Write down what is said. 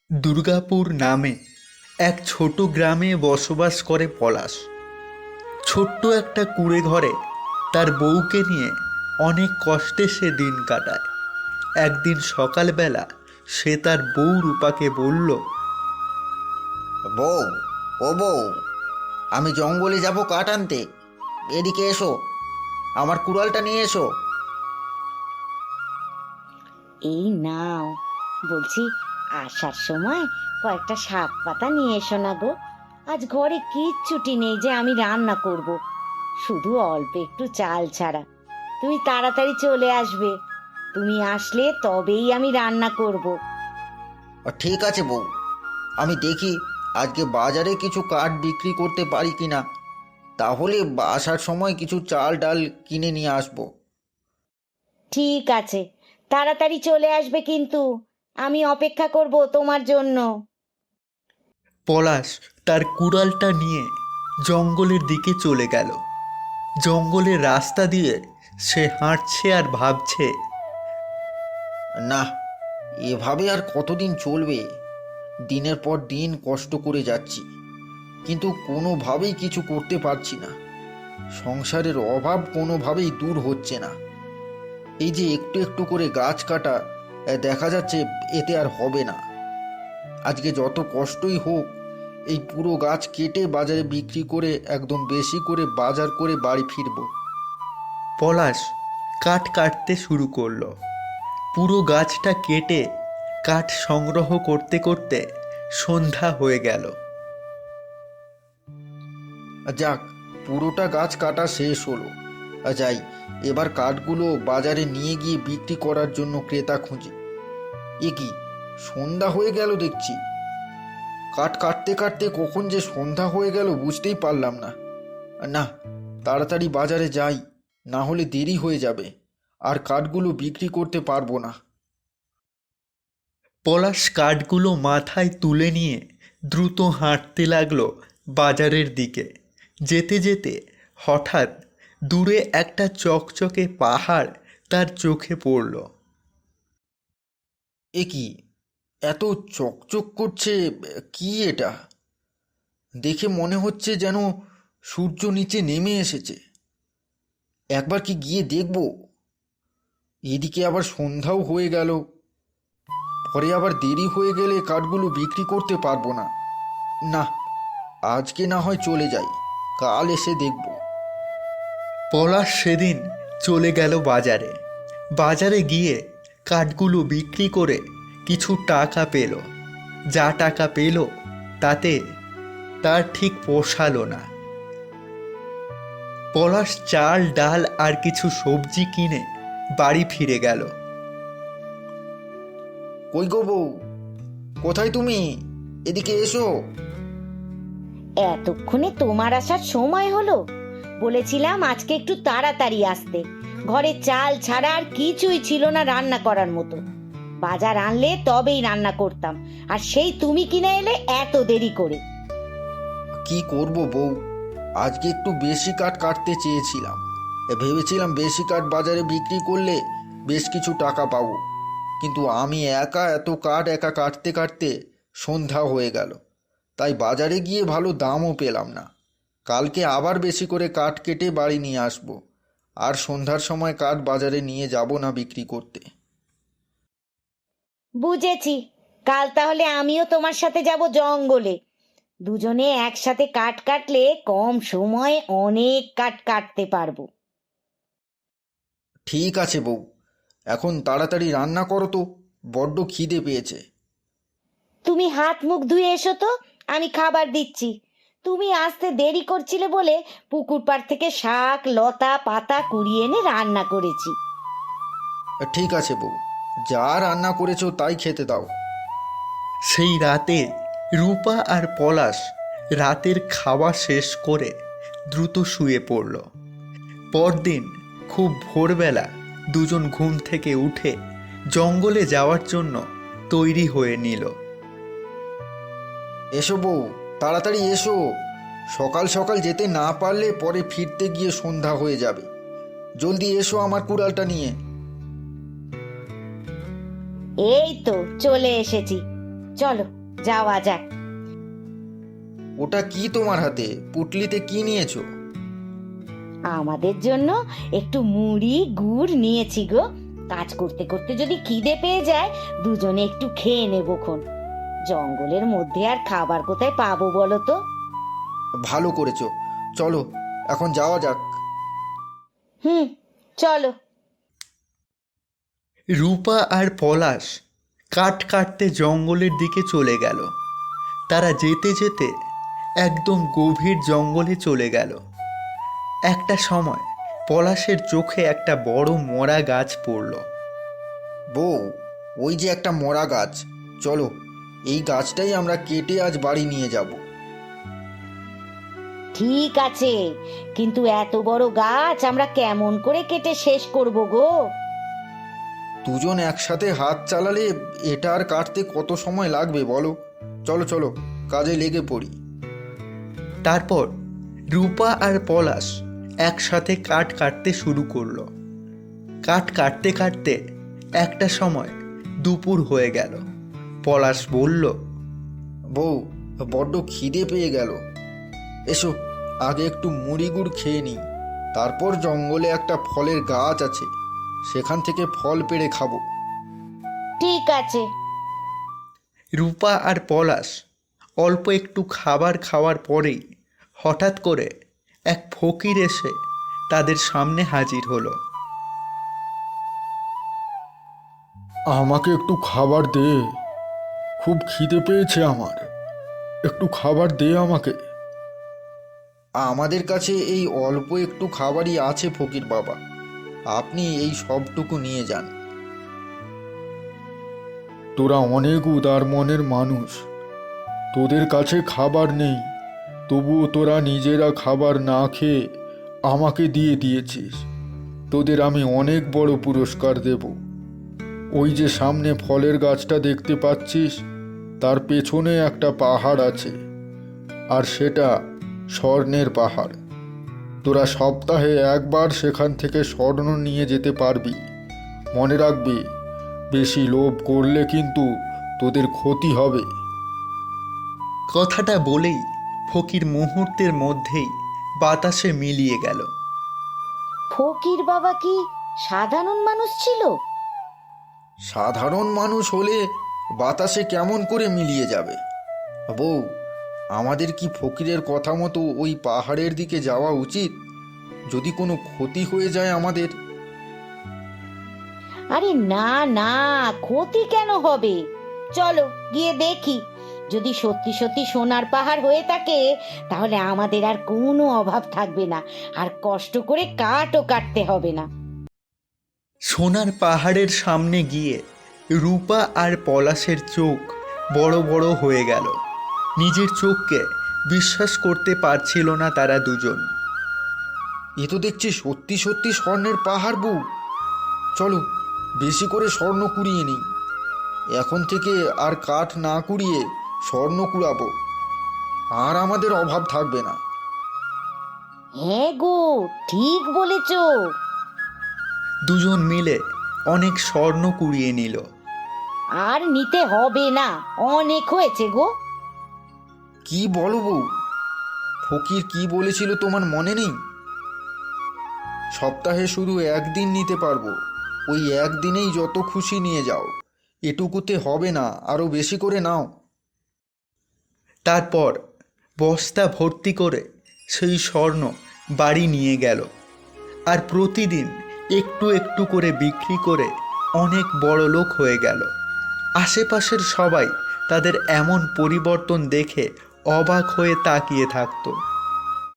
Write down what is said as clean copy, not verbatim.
দুর্গাপুর নামে এক ছোট গ্রামে বসবাস করে পলাশ। ছোট্ট একটা কুঁড়ে ঘরে তার বউকে নিয়ে অনেক কষ্টে সে দিন কাটায়। একদিন সকালবেলা সে তার বউ রূপাকে বলল, বউ, ও বউ, আমি জঙ্গলে যাব কাঠ আনতে। এদিকে এসো, আমার কুড়ালটা নিয়ে এসো। এই নাও। বলছি, আসার সময় কয়েকটা শাক পাতা নিয়ে এসো না গো। আজ ঘরে কিচ্ছুটি নেই যে আমি রান্না করব, শুধু অল্প একটু চাল ছাড়া। তুমি তাড়াতাড়ি চলে আসবে, তুমি আসলে তবেই আমি রান্না করব। ঠিক আছে বউ, আমি দেখি আজকে বাজারে কিছু কাঠ বিক্রি করতে পারি কিনা। তাহলে আসার সময় কিছু চাল ডাল কিনে নিয়ে আসবো। ঠিক আছে, তাড়াতাড়ি চলে আসবে কিন্তু, আমি অপেক্ষা করব তোমার জন্য। পলাশ তার কুড়ালটা নিয়ে জঙ্গলের দিকে চলে গেল। জঙ্গলের রাস্তা দিয়ে সে হাঁটছে আর ভাবছে, না, এভাবে আর কতদিন চলবে? দিনের পর দিন কষ্ট করে যাচ্ছি, কিন্তু কোনোভাবেই কিছু করতে পারছি না। সংসারের অভাব কোনোভাবেই দূর হচ্ছে না। এই যে একটু একটু করে গাছ কাটা, দেখা যাচ্ছে এতে আর হবে না। আজকে যত কষ্টই হোক, এই পুরো গাছ কেটে বাজারে বিক্রি করে একদম বেশি করে বাজার করে বাড়ি ফিরবো। পলাশ কাঠ কাটতে শুরু করলো। পুরো গাছটা কেটে কাঠ সংগ্রহ করতে করতে সন্ধ্যা হয়ে গেল। যাক, পুরোটা গাছ কাটা শেষ হলো। যাই, এবার কাঠগুলো বাজারে নিয়ে গিয়ে বিক্রি করার জন্য ক্রেতা খুঁজি। এ কি, সন্ধ্যা হয়ে গেল দেখছি। কাঠ কাটতে কাটতে কখন যে সন্ধ্যা হয়ে গেল বুঝতেই পারলাম না। না, তাড়াতাড়ি বাজারে যাই, না হলে দেরি হয়ে যাবে, আর কাঠগুলো বিক্রি করতে পারবো না। পলাশ কাঠগুলো মাথায় তুলে নিয়ে দ্রুত হাঁটতে লাগলো বাজারের দিকে। যেতে যেতে হঠাৎ দূরে একটা চকচকে পাহাড় তার চোখে পড়ল। এ কি, এত চকচক করছে? কি এটা? দেখে মনে হচ্ছে যেন সূর্য নিচে নেমে এসেছে। একবার কি গিয়ে দেখব? এদিকে আবার সন্ধ্যাও হয়ে গেল, পরে আবার দেরি হয়ে গেলে কাঠগুলো বিক্রি করতে পারবো না। না, আজকে না হয় চলে যাই, কাল এসে দেখব। পলাশ সেদিন চলে গেল বাজারে। বাজারে গিয়ে কাঠগুলো বিক্রি করে কিছু টাকা পেল। যা টাকা পেল তাতে তার ঠিক পোষালো না। পলাশ চাল ডাল আর কিছু সবজি কিনে বাড়ি ফিরে গেল। কই গো বউ, কোথায় তুমি? এদিকে এসো। এতক্ষণে তোমার আসার সময় হলো? বলেছিলাম আজকে একটু তাড়াতাড়ি আসতে, ঘরে চাল ছাড়া আর কিছুই ছিল না রান্না করার মতো। বাজার আনলে তবেই রান্না করতাম, আর সেই তুমি কিনে এলে এত দেরি করে। কি করব বউ, আজকে একটু বেশি কাঠ কাটতে চেয়েছিলাম। ভেবেছিলাম বেশি কাঠ বাজারে বিক্রি করলে বেশ কিছু টাকা পাবো, কিন্তু আমি একা এত কাঠ একা কাটতে কাটতে সন্ধ্যা হয়ে গেল। তাই বাজারে গিয়ে ভালো দামও পেলাম না। কালকে আবার বেশি করে কাঠ কেটে বাড়ি নিয়ে আসবো, আর সন্ধ্যার সময় কাঠ বাজারে নিয়ে যাব না বিক্রি করতে। বুঝেছি, কাল তাহলে আমিও তোমার সাথে যাব জঙ্গলে। দুজনে একসাথে কাঠ কাটলে কম সময়ে অনেক কাঠ কাটতে পারবো। ঠিক আছে বউ, এখন তাড়াতাড়ি রান্না করো তো, বড্ড খিদে পেয়েছে। তুমি হাত মুখ ধুয়ে এসো তো, আমি খাবার দিচ্ছি। তুমি আসতে দেরি করছিলে বলে পুকুর পাড় থেকে শাক লতা পাতা কুড়িয়ে এনে রান্না করেছি। ঠিক আছে বউ, যা রান্না করেছো তাই খেতে দাও। সেই রাতে রূপা আর পলাশ রাতের খাওয়া শেষ করে দ্রুত শুয়ে পড়ল। পরদিন খুব ভোরবেলা দুজন ঘুম থেকে উঠে জঙ্গলে যাওয়ার জন্য তৈরি হয়ে নিল। এসো বউ, তাড়াতাড়ি এসো। সকাল সকাল যেতে না পারলে পরে ফিরতে গিয়ে সন্ধ্যা হয়ে যাবে। জলদি এসো আমার কুড়ালটা নিয়ে। এই তো চলে এসেছি। চলো যাওয়া যাক। ওটা কি তোমার হাতে? পুটলিতে কি নিয়েছো? আমাদের জন্য একটু মুড়ি গুড় নিয়েছি গো। কাজ করতে করতে যদি খিদে পেয়ে যায়, দুজনে একটু খেয়ে নেবক্ষণ। জঙ্গলের মধ্যে আর খাবার কোথায় পাবো বলো তো? ভালো করেছো, চলো এখন যাওয়া যাক। হুম, চলো। রূপা আর পলাশ কাঠ কাটতে জঙ্গলের দিকে চলে গেল। তারা যেতে যেতে একদম গভীর জঙ্গলে চলে গেল। একটা সময় পলাশের চোখে একটা বড় মরা গাছ পড়ল। বউ, ওই যে একটা মরা গাছ, চলো এই গাছটাই আমরা কেটে আজ বাড়ি নিয়ে যাব। ঠিক আছে, কিন্তু এত বড় গাছ আমরা কেমন করে কেটে শেষ করব গো? দুজন একসাথে হাত চালালে এটা আর কাটতে কত সময় লাগবে বলো? চলো চলো, কাজে লেগে পড়ি। তারপর রূপা আর পলাশ একসাথে কাঠ কাটতে শুরু করলো। কাঠ কাটতে কাটতে একটা সময় দুপুর হয়ে গেল। পলাশ বলল, বউ, বড্ড খিদে পেয়ে গেল, এসো আগে একটু মুড়ি গুড় খেয়ে নিই, তারপর জঙ্গলে একটা ফলের গাছ আছে, সেখান থেকে ফল পেড়ে খাবো। ঠিক আছে। রূপা আর পলাশ অল্প একটু খাবার খাওয়ার পরেই হঠাৎ করে এক ফকির এসে তাদের সামনে হাজির হলো। আমাকে একটু খাবার দে, খুব খিদে পেয়েছে আমার, একটু খাবার দে আমাকে। আমাদের কাছে এই অল্প একটু খাবারই আছে ফকির বাবা, আপনি এই সবটুকু নিয়ে যান। তোরা অনেক উদার মনের মানুষ, তোদের কাছে খাবার নেই, তবুও তোরা নিজেরা খাবার না খেয়ে আমাকে দিয়ে দিয়েছিস। তোদের আমি অনেক বড় পুরস্কার দেব। ওই যে সামনে ফলের গাছটা দেখতে পাচ্ছিস, তার পেছনে একটা পাহাড় আছে, আর সেটা স্বর্ণের পাহাড়। তোরা সপ্তাহে একবার সেখান থেকে স্বর্ণ নিয়ে যেতে পারবি। মনে রাখবি, বেশি লোভ করলে কিন্তু তোদের ক্ষতি হবে। কথাটা বলেই ফকির মুহূর্তের মধ্যেই বাতাসে মিলিয়ে গেল। ফকির বাবা কি সাধারণ মানুষ ছিল? সাধারণ মানুষ হলে বাতাসে কেমন করে মিলিয়ে যাবে? বউ, আমাদের কি ফকিরের কথা মতো ওই পাহাড়ের দিকে যাওয়া উচিত? যদি কোনো ক্ষতি হয়ে যায় আমাদের? আরে না না, ক্ষতি কেন হবে? চলো গিয়ে দেখি। যদি সত্যি সত্যি সোনার পাহাড় হয়ে থাকে, তাহলে আমাদের আর কোনো অভাব থাকবে না, আর কষ্ট করে কাঠও কাটতে হবে না। সোনার পাহাড়ের সামনে গিয়ে রূপা আর পলাশের চোখ বড় বড় হয়ে গেল। নিজের চোখকে বিশ্বাস করতে পারছিল না তারা দুজন। এ তো দেখছি সত্যি সত্যি স্বর্ণের পাহাড় বউ। চলো বেশি করে স্বর্ণ কুড়িয়ে নিই, এখন থেকে আর কাঠ না কুড়িয়ে স্বর্ণ কুড়াবো, আর আমাদের অভাব থাকবে না। হ্যাঁ গো, ঠিক বলেছ। দুজন মিলে অনেক স্বর্ণ কুড়িয়ে নিল। আর নিতে হবে না, অনেক হয়েছে গো। কি বলো বউ, ফকির কি বলেছিল তোমার মনে নেই? সপ্তাহে শুধু একদিন নিতে পারবো, ওই একদিনেই যত খুশি নিয়ে যাও, এটুকুতে হবে না, আরো বেশি করে নাও। তারপর বস্তা ভর্তি করে সেই স্বর্ণ বাড়ি নিয়ে গেল, আর প্রতিদিন একটু একটু করে বিক্রি করে অনেক বড় লোক হয়ে গেল। আশেপাশের সবাই তাদের এমন পরিবর্তন দেখে অবাক হয়ে তাকিয়ে থাকতো।